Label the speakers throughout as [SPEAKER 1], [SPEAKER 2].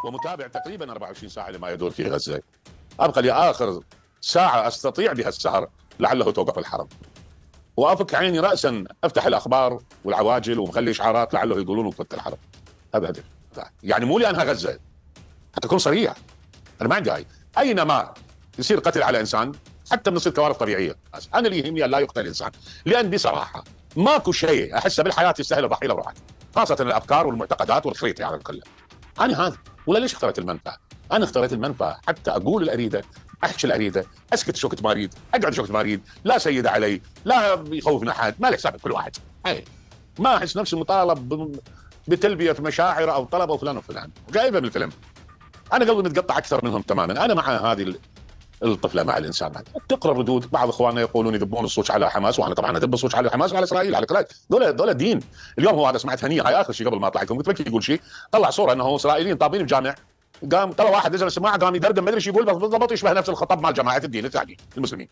[SPEAKER 1] ومتابع تقريبا 24 ساعة لما يدور في غزة. أبقى لي آخر ساعة أستطيع بها السهر لعله توقف الحرب، وأفك عيني رأسا أفتح الأخبار والعواجل ومخلي إشعارات لعله يقولون وقفت الحرب. هذا هدف. يعني مو لأنها غزة، حتى أكون صريح، أنا ما عندي هاي. أينما يصير قتل على إنسان حتى بنصير كوارث طبيعية، أنا اللي يهمني أن لا يقتل إنسان، لأن بصراحة ماكو شيء أحسه بالحياة يستاهل الضحية لو راحت، خاصة الأفكار والمعتقدات والخريطة على الكل. أنا هذا، ولا ليش اخترت المنفعة؟ أنا اخترت المنفعة حتى أقول الأريدة، أحكي الأريدة، أسكت شو كنت ما أريد، أقعد شو كنت ما أريد، لا سيد علي، لا يخوفنا أحد، ما له حساب كل واحد. أي ما أحس نفسي مطالب بتلبية مشاعر أو طلب أو فلان وفلان، جايبه من الفيلم. أنا قلبي متقطع أكثر منهم تماما. أنا مع هذه الطفله، مع الانسان هذا. تقرا ردود بعض اخواننا يقولون يذبون الصوت على حماس، وانا طبعا اذب الصوت على حماس وعلى اسرائيل على كلاي. دول دين. اليوم هو هذا سمعت هنيه، هاي اخر شيء قبل ما اطلع لكم، قلت بكي يقول شيء، طلع صوره انه اسرائيليين طابين الجامع، قام طلع واحد نزل السماعه قام يدردم ما ادري ايش يقول، بس بالضبط يشبه نفس الخطاب مال جماعه الدين الثاني المسلمين.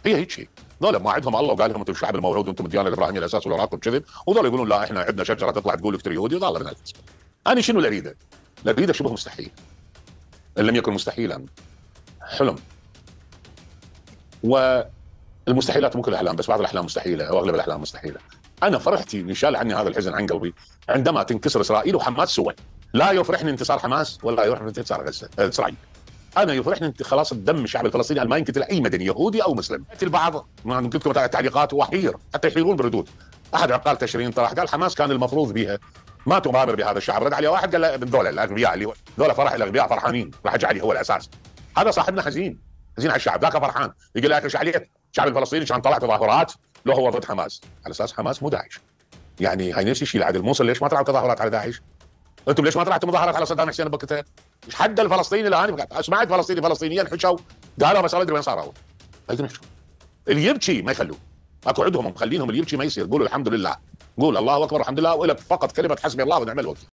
[SPEAKER 1] هي هيك شيء. دول ما عندهم الله وقال لهم انتم الشعب الموعود وانتم الديانه الابراهيميه الاساس والعراق والكذب، وذول يقولون لا احنا عندنا شجره تطلع تقول اكتر يهودي وضال من الكذب. انا شنو اللي اريده؟ اللي اريده شبه مستحيل، ان لم يكن مستحيلا حلم. والمستحيلات مو كل الاحلام، بس بعض الاحلام مستحيله واغلب الاحلام مستحيله. انا فرحتي ان شال عني هذا الحزن عن قلبي عندما تنكسر اسرائيل وحماس سوى. لا يفرحني انتصار حماس ولا يفرحني انتصار غزه اسرائيل. انا يفرحني خلاص الدم الشعب الفلسطيني ما ينقتل اي مدني يهودي او مسلم. البعض ما قلت لكم تعليقات وحير حتى يحيرون بردود. احد عقال تشرين طرح قال حماس كان المفروض بها ما تغامر بهذا الشعب. رد عليه واحد قال من ذولا الاغبياء اللي ذولا فرح الاغبياء فرحانين، راح اجعلي هو الاساس. هذا صاحبنا حزين على الشعب، ذاك فرحان يقول لك ايش عليه الشعب الفلسطيني عشان طلع تظاهرات لو هو ضد حماس، على اساس حماس مو داعش. يعني هاي نفس الشيء العدل. موصل ليش ما طلعوا تظاهرات على داعش؟ انتم ليش ما طلعتوا مظاهرات على صدام حسين بوقتها؟ ايش حد الفلسطيني الان؟ سمعت فلسطينيين حكوا قالوا بس الله يدري وين صاروا. اللي يبكي ما يخلوه، اكو عندهم مخلينهم اللي يبكي ما يصير. قولوا الحمد لله، قول الله اكبر الحمد لله، والك فقط كلمه حسبي الله ونعم الوكيل.